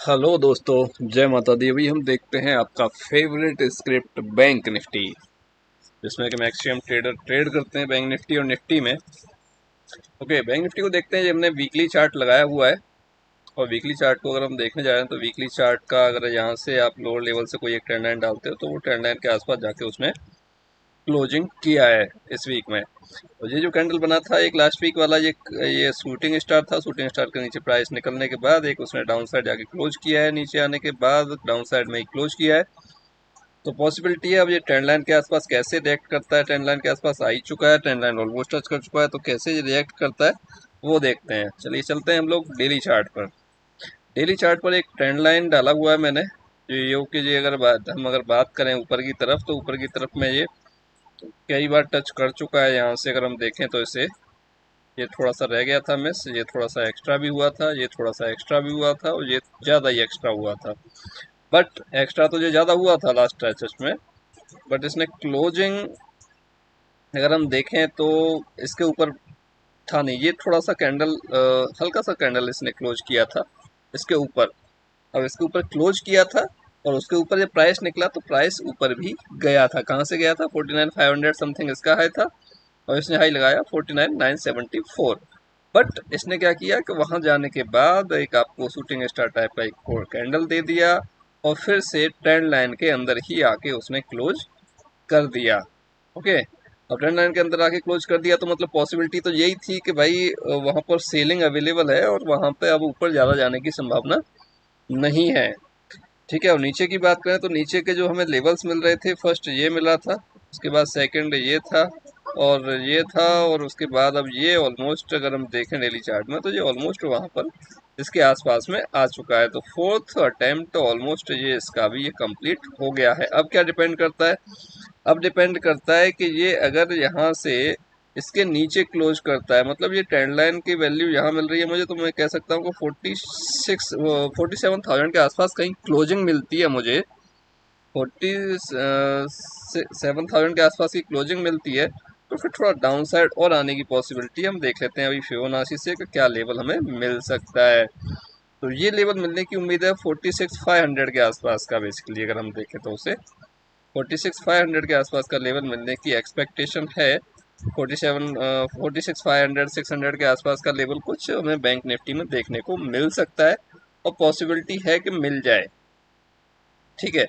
Hello दोस्तों, जय माता दी। अभी हम देखते हैं आपका फेवरेट स्क्रिप्ट बैंक निफ्टी, जिसमें कि मैक्सिमम ट्रेडर ट्रेड करते हैं बैंक निफ्टी और निफ्टी में। ओके, बैंक निफ्टी को देखते हैं। ये हमने वीकली चार्ट लगाया हुआ है और वीकली चार्ट को अगर हम देखने जा रहे हैं तो वीकली चार्ट का अगर यहाँ से आप लोअर लेवल से कोई एक ट्रेंड लाइन डालते हो तो वो ट्रेंड लाइन के आसपास जाके उसने क्लोजिंग किया है इस वीक में। और ये जो कैंडल बना था एक लास्ट वीक वाला, ये शूटिंग स्टार था। शूटिंग स्टार के नीचे प्राइस निकलने के बाद एक उसने डाउन साइड जाके क्लोज किया है, नीचे आने के बाद डाउन साइड में ही क्लोज किया है। तो पॉसिबिलिटी है अब ये ट्रेंड लाइन के आसपास कैसे रिएक्ट करता है। ट्रेंड लाइन के आसपास आ ही चुका है, ट्रेंड लाइन ऑलमोस्ट टच कर चुका है, तो कैसे ये रिएक्ट करता है वो देखते हैं। चलिए चलते हैं हम लोग डेली चार्ट पर। डेली चार्ट पर एक ट्रेंड लाइन डाला हुआ है मैंने। ये कि ये अगर बात करें ऊपर की तरफ, तो ऊपर की तरफ में ये कई बार टच कर चुका है। यहाँ से अगर हम देखें तो इसे ये थोड़ा सा रह गया था मिस, ये थोड़ा सा एक्स्ट्रा भी हुआ था, ये थोड़ा सा एक्स्ट्रा भी हुआ था और ये ज़्यादा ही एक्स्ट्रा हुआ था। बट एक्स्ट्रा तो ये ज़्यादा हुआ था लास्ट टच में। बट इसने क्लोजिंग अगर हम देखें तो इसके ऊपर था नहीं, ये थोड़ा सा कैंडल हल्का सा कैंडल इसने क्लोज किया था इसके ऊपर। अब इसके ऊपर क्लोज किया था और उसके ऊपर जब प्राइस निकला तो प्राइस ऊपर भी गया था। कहाँ से गया था? 49,500 समथिंग इसका हाई था और इसने हाई लगाया 49,974। बट इसने क्या किया कि वहां जाने के बाद एक आपको शूटिंग स्टार टाइप का एक कैंडल दे दिया और फिर से ट्रेंड लाइन के अंदर ही आके उसने क्लोज कर दिया। ओके, अब ट्रेंड लाइन के अंदर आके क्लोज कर दिया तो मतलब पॉसिबिलिटी तो यही थी कि भाई वहां पर सेलिंग अवेलेबल है और वहां पे अब ऊपर ज़्यादा जाने की संभावना नहीं है। ठीक है, और नीचे की बात करें तो नीचे के जो हमें लेवल्स मिल रहे थे, फर्स्ट ये मिला था, उसके बाद सेकंड ये था और ये था, और उसके बाद अब ये ऑलमोस्ट अगर हम देखें डेली चार्ट में तो ये ऑलमोस्ट वहाँ पर इसके आसपास में आ चुका है। तो फोर्थ अटेम्प्ट ऑलमोस्ट ये इसका भी ये कंप्लीट हो गया है। अब क्या डिपेंड करता है? अब डिपेंड करता है कि ये अगर यहाँ से इसके नीचे क्लोज करता है, मतलब ये ट्रेंड लाइन की वैल्यू यहाँ मिल रही है मुझे, तो मैं कह सकता हूँ कि 47,000 के आसपास कहीं क्लोजिंग मिलती है मुझे। 47,000 के आसपास की क्लोजिंग मिलती है तो फिर थोड़ा डाउन साइड और आने की पॉसिबिलिटी हम देख लेते हैं अभी फिबोनाची से कि क्या लेवल हमें मिल सकता है। तो ये लेवल मिलने की उम्मीद है 46,500 के आसपास का। बेसिकली अगर हम देखें तो उसे 46,500 के आसपास का लेवल मिलने की एक्सपेक्टेशन है। 46,500 600 के आसपास का लेवल कुछ हमें बैंक निफ्टी में देखने को मिल सकता है और पॉसिबिलिटी है कि मिल जाए। ठीक है,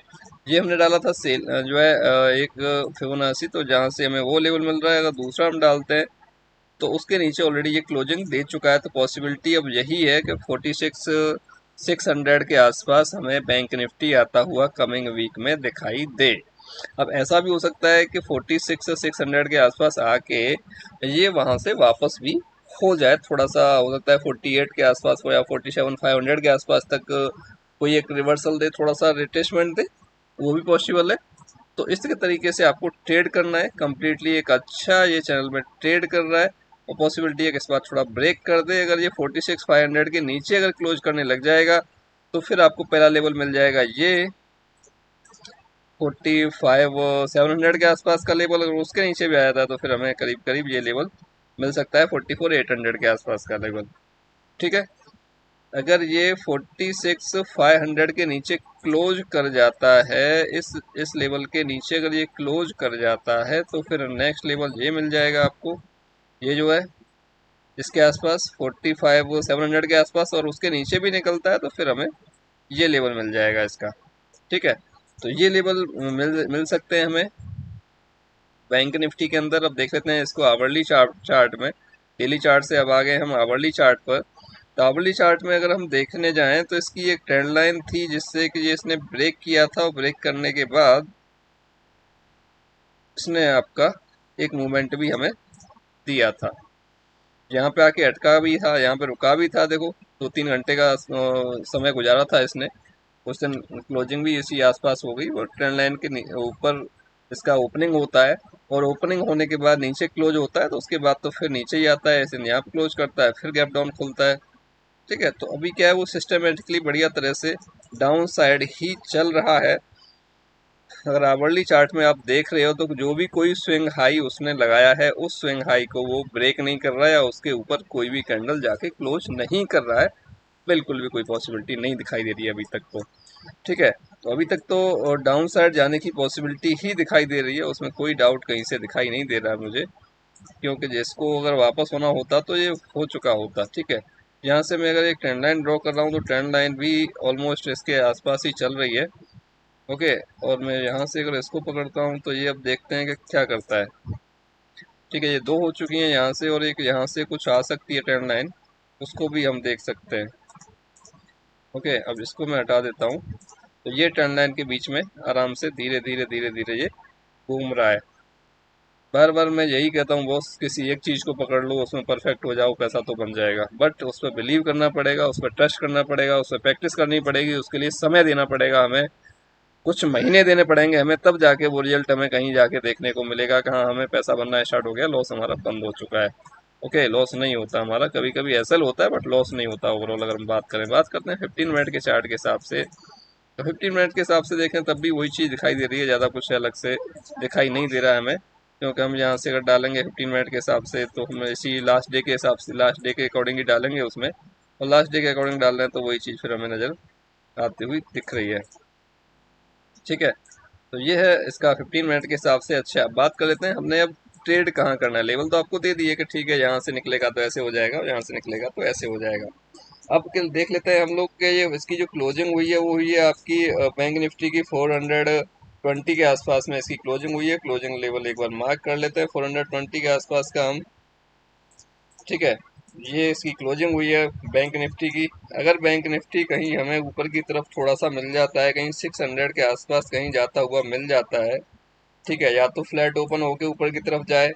ये हमने डाला था सेल जो है एक फिबोनाची, तो जहाँ से हमें वो लेवल मिल रहा है। अगर दूसरा हम डालते हैं तो उसके नीचे ऑलरेडी ये क्लोजिंग दे चुका है, तो पॉसिबिलिटी अब यही है कि 46,600 के आसपास हमें बैंक निफ्टी आता हुआ कमिंग वीक में दिखाई दे। अब ऐसा भी हो सकता है कि 46,600 के आसपास आके ये वहां से वापस भी हो जाए। थोड़ा सा हो सकता है 48 के आसपास हो या 47,500 के आसपास तक कोई एक रिवर्सल दे, थोड़ा सा रिट्रेसमेंट दे, वो भी पॉसिबल है। तो इस तरीके से आपको ट्रेड करना है कम्प्लीटली। एक अच्छा ये चैनल में ट्रेड कर रहा है और पॉसिबिलिटी है कि इस बार थोड़ा ब्रेक कर दे। अगर ये 46,500 के नीचे अगर क्लोज करने लग जाएगा तो फिर आपको पहला लेवल मिल जाएगा ये 45,700 के आसपास का लेवल। अगर उसके नीचे भी आया था तो फिर हमें करीब करीब ये लेवल मिल सकता है 44,800 के आसपास का लेवल। ठीक है, अगर ये 46,500 के नीचे क्लोज कर जाता है, इस लेवल के नीचे अगर ये क्लोज कर जाता है तो फिर नेक्स्ट लेवल ये मिल जाएगा आपको, ये जो है इसके आसपास 45,700 के आसपास, और उसके नीचे भी निकलता है तो फिर हमें ये लेवल मिल जाएगा इसका। ठीक है, तो ये लेवल मिल सकते हैं हमें बैंक निफ्टी के अंदर। अब देख लेते हैं इसको आवरली चार्ट में। डेली चार्ट से अब आ गए हम आवरली चार्ट पर। तो आवरली चार्ट में अगर हम देखने जाएं तो इसकी एक ट्रेंड लाइन थी जिससे कि ये इसने ब्रेक किया था और ब्रेक करने के बाद इसने आपका एक मूवमेंट भी हमें दिया था। यहाँ पे आके अटका भी था, यहाँ पे रुका भी था। देखो 2-3 घंटे का समय गुजारा था इसने। उस दिन क्लोजिंग भी इसी आसपास हो गई और ट्रेंड लाइन के ऊपर इसका ओपनिंग होता है और ओपनिंग होने के बाद नीचे क्लोज होता है, तो उसके बाद तो फिर नीचे ही आता है, ऐसे यहाँ क्लोज करता है, फिर गैप डाउन खुलता है। ठीक है, तो अभी क्या है वो सिस्टमेटिकली बढ़िया तरह से डाउन साइड ही चल रहा है। अगर आवरली चार्ट में आप देख रहे हो तो जो भी कोई स्विंग हाई उसने लगाया है उस स्विंग हाई को वो ब्रेक नहीं कर रहा है या उसके ऊपर कोई भी कैंडल जाके क्लोज नहीं कर रहा है। बिल्कुल भी कोई पॉसिबिलिटी नहीं दिखाई दे रही है अभी तक तो। ठीक है, तो अभी तक तो डाउन साइड जाने की पॉसिबिलिटी ही दिखाई दे रही है, उसमें कोई डाउट कहीं से दिखाई नहीं दे रहा है मुझे, क्योंकि जिसको अगर वापस होना होता तो ये हो चुका होता। ठीक है, यहाँ से मैं अगर एक ट्रेंड लाइन ड्रॉ कर रहा हूँ तो ट्रेंड लाइन भी ऑलमोस्ट इसके आसपास ही चल रही है। ओके, और मैं यहाँ से अगर इसको पकड़ता हूँ तो ये अब देखते हैं कि क्या करता है। ठीक है, ये दो हो चुकी हैं यहाँ से, और एक यहाँ से कुछ आ सकती है ट्रेंड लाइन, उसको भी हम देख सकते हैं। ओके, अब इसको मैं हटा देता हूँ, तो ये ट्रेंड लाइन के बीच में आराम से धीरे धीरे धीरे धीरे ये घूम रहा है। बार बार मैं यही कहता हूँ बॉस, किसी एक चीज़ को पकड़ लो, उसमें परफेक्ट हो जाओ, पैसा तो बन जाएगा, बट उस पर बिलीव करना पड़ेगा, उस पर ट्रस्ट करना पड़ेगा, उस पर प्रैक्टिस करनी पड़ेगी, उसके लिए समय देना पड़ेगा हमें, कुछ महीने देने पड़ेंगे हमें, तब जाके वो रिजल्ट हमें कहीं जाके देखने को मिलेगा कि हाँ हमें पैसा बनना स्टार्ट हो गया, लॉस हमारा बंद हो चुका है। ओके, लॉस नहीं होता हमारा, कभी कभी एसएल होता है बट लॉस नहीं होता ओवरऑल। अगर हम बात करते हैं 15 मिनट के चार्ट के हिसाब से, तो 15 मिनट के हिसाब से देखें तब भी वही चीज़ दिखाई दे रही है, ज़्यादा कुछ अलग से दिखाई नहीं दे रहा है हमें, क्योंकि हम यहाँ से अगर डालेंगे 15 मिनट के हिसाब से तो हम इसी लास्ट डे के हिसाब से, लास्ट डे के अकॉर्डिंग ही डालेंगे उसमें, और लास्ट डे के अकॉर्डिंग डाल रहे हैं तो वही चीज़ फिर हमें नज़र आती हुई दिख रही है। ठीक है, तो ये है इसका 15 मिनट के हिसाब से। अच्छा, अब बात कर लेते हैं हमने अब ट्रेड कहाँ करना है। लेवल तो आपको दे दिए कि ठीक है यहाँ से निकलेगा तो ऐसे हो जाएगा, और यहाँ से निकलेगा तो ऐसे हो जाएगा। अब देख लेते हैं हम लोग के ये इसकी जो क्लोजिंग हुई है वो हुई है आपकी बैंक निफ्टी की 420 के आसपास में इसकी क्लोजिंग हुई है। क्लोजिंग लेवल एक बार मार्क कर लेते हैं 420 के आसपास का हम। ठीक है, ये इसकी क्लोजिंग हुई है बैंक निफ्टी की। अगर बैंक निफ्टी कहीं हमें ऊपर की तरफ थोड़ा सा मिल जाता है, कहीं 600 के आसपास कहीं जाता हुआ मिल जाता है, ठीक है, या तो फ्लैट ओपन होके ऊपर की तरफ जाए,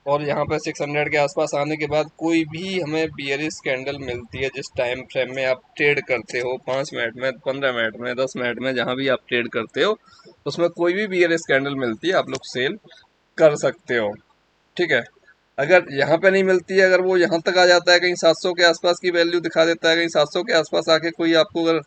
और यहाँ पर 600 के आसपास आने के बाद कोई भी हमें बियरिश कैंडल मिलती है, जिस टाइम फ्रेम में आप ट्रेड करते हो, 5 मिनट में, 15 मिनट में, 10 मिनट में, जहाँ भी आप ट्रेड करते हो, उसमें कोई भी बियरिश कैंडल मिलती है, आप लोग सेल कर सकते हो। ठीक है, अगर यहाँ पे नहीं मिलती है, अगर वो यहाँ तक आ जाता है, कहीं 700 के आसपास की वैल्यू दिखा देता है, कहीं 700 के आसपास आके कोई आपको अगर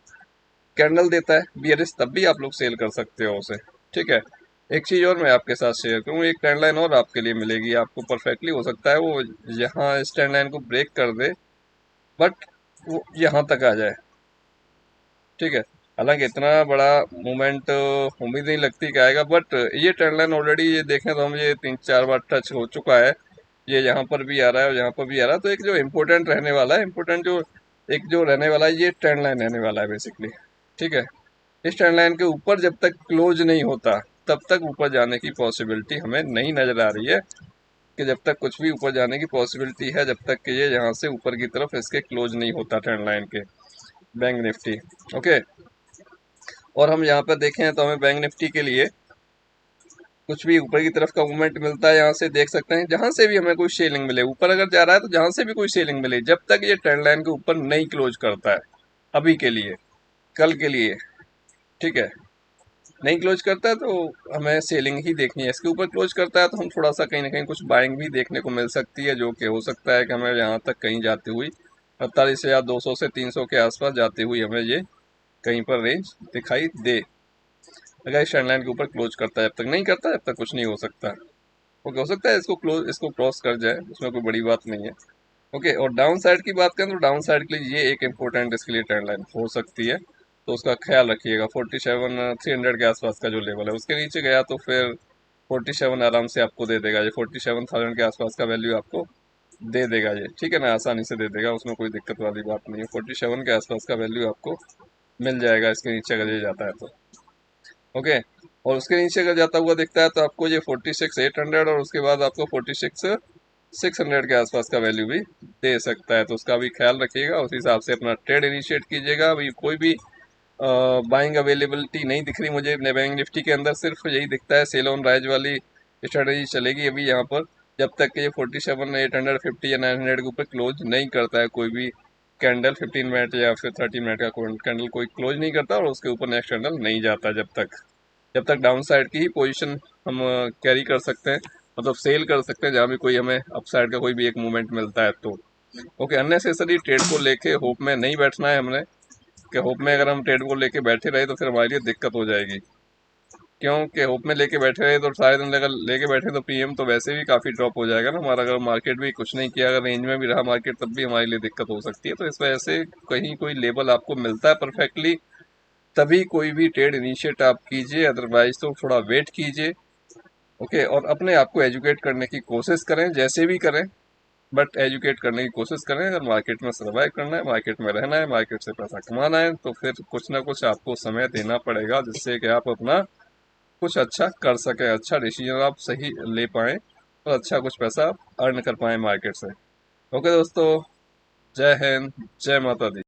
कैंडल देता है बियरिश, तब भी आप लोग सेल कर सकते हो उसे। ठीक है, एक चीज़ और मैं आपके साथ शेयर करूँ, एक ट्रेंड लाइन और आपके लिए मिलेगी आपको परफेक्टली, हो सकता है वो यहाँ इस ट्रेंड लाइन को ब्रेक कर दे, बट वो यहाँ तक आ जाए। ठीक है, हालांकि इतना बड़ा मूवमेंट उम्मीद नहीं लगती कि आएगा, बट ये ट्रेंड लाइन ऑलरेडी ये देखें तो हम ये 3-4 बार टच हो चुका है, ये यहाँ पर भी आ रहा है और यहाँ पर भी आ रहा है। तो एक जो इम्पोर्टेंट रहने वाला है, इम्पोर्टेंट जो एक जो रहने वाला है, ये ट्रेंड लाइन रहने वाला है बेसिकली। ठीक है, इस ट्रेंड लाइन के ऊपर जब तक क्लोज नहीं होता तब तक ऊपर जाने की पॉसिबिलिटी हमें नहीं नजर आ रही है, कि जब तक कुछ भी ऊपर जाने की पॉसिबिलिटी है, जब तक कि ये यहाँ से ऊपर की तरफ इसके क्लोज नहीं होता ट्रेंड लाइन के, बैंक निफ्टी। ओके, और हम यहाँ पर देखें तो हमें बैंक निफ्टी के लिए कुछ भी ऊपर की तरफ का मूवमेंट मिलता है, यहाँ से देख सकते हैं, जहाँ से भी हमें कोई सेलिंग मिले, ऊपर अगर जा रहा है तो जहाँ से भी कोई सेलिंग मिले, जब तक ये ट्रेंड लाइन के ऊपर नहीं क्लोज करता है, अभी के लिए, कल के लिए, ठीक है, नहीं क्लोज करता है तो हमें सेलिंग ही देखनी है। इसके ऊपर क्लोज करता है तो हम थोड़ा सा कहीं ना कहीं कुछ बाइंग भी देखने को मिल सकती है, जो कि हो सकता है कि हमें यहाँ तक कहीं जाती हुई 48,200 से 300 के आसपास जाती हुई हमें ये कहीं पर रेंज दिखाई दे, अगर इस ट्रेंड लाइन के ऊपर क्लोज करता है। जब तक नहीं करता, जब तक कुछ नहीं हो सकता। ओके, हो सकता है इसको क्रॉस कर जाए, उसमें कोई बड़ी बात नहीं है। ओके, और डाउन साइड की बात करें तो डाउन साइड के लिए ये एक इम्पोर्टेंट इसके लिए ट्रेंड लाइन हो सकती है, तो उसका ख्याल रखिएगा। 47,300 के आसपास का जो लेवल है, उसके नीचे गया तो फिर 47 आराम से आपको दे देगा, ये 47,000 के आसपास का वैल्यू आपको दे देगा ये, ठीक है ना, आसानी से दे देगा, उसमें कोई दिक्कत वाली बात नहीं है। 47 के आसपास का वैल्यू आपको मिल जाएगा इसके नीचे अगर ये जाता है तो। ओके, और उसके नीचे अगर जाता हुआ दिखता है तो आपको ये 46,800, और उसके बाद आपको 46,600 के आसपास का वैल्यू भी दे सकता है, तो उसका भी ख्याल रखिएगा, उस हिसाब से अपना ट्रेड इनिशिएट कीजिएगा। अभी कोई भी बाइंग अवेलेबिलिटी नहीं दिख रही मुझे बैंक निफ्टी के अंदर, सिर्फ यही दिखता है सेल ऑन राइज वाली स्ट्रेटेजी चलेगी अभी यहाँ पर, जब तक कि ये 47,850 या 900 के ऊपर क्लोज नहीं करता है कोई भी कैंडल, 15 मिनट या फिर 30 मिनट का कैंडल कोई क्लोज नहीं करता, और उसके ऊपर नेक्स्ट कैंडल नहीं जाता, जब तक डाउन साइड की ही पोजीशन हम कैरी कर सकते हैं, मतलब सेल कर सकते हैं, जहाँ भी कोई हमें अप साइड का कोई भी एक मूवमेंट मिलता है तो। ओके, अननेसेसरी ट्रेड को लेके होप में नहीं बैठना है हमने, कि होप में अगर हम ट्रेड को लेके बैठे रहे तो फिर हमारे लिए दिक्कत हो जाएगी। क्योंकि होप में लेके बैठे रहे तो सारे दिन अगर लेके बैठे तो पीएम तो वैसे भी काफ़ी ड्रॉप हो जाएगा ना हमारा। अगर मार्केट भी कुछ नहीं किया, अगर रेंज में भी रहा मार्केट, तब भी हमारे लिए दिक्कत हो सकती है। तो इस वजह से कहीं कोई लेवल आपको मिलता है परफेक्टली, तभी कोई भी ट्रेड इनिशिएट आप कीजिए, अदरवाइज तो थोड़ा वेट कीजिए। ओके, और अपने आप को एजुकेट करने की कोशिश करें, जैसे भी करें, बट एजुकेट करने की कोशिश करें। अगर मार्केट में सर्वाइव करना है, मार्केट में रहना है, मार्केट से पैसा कमाना है, तो फिर कुछ ना कुछ आपको समय देना पड़ेगा, जिससे कि आप अपना कुछ अच्छा कर सकें, अच्छा डिसीजन आप सही ले पाएं और अच्छा कुछ पैसा आप अर्न कर पाएं मार्केट से। ओके दोस्तों, जय हिंद, जय माता दी।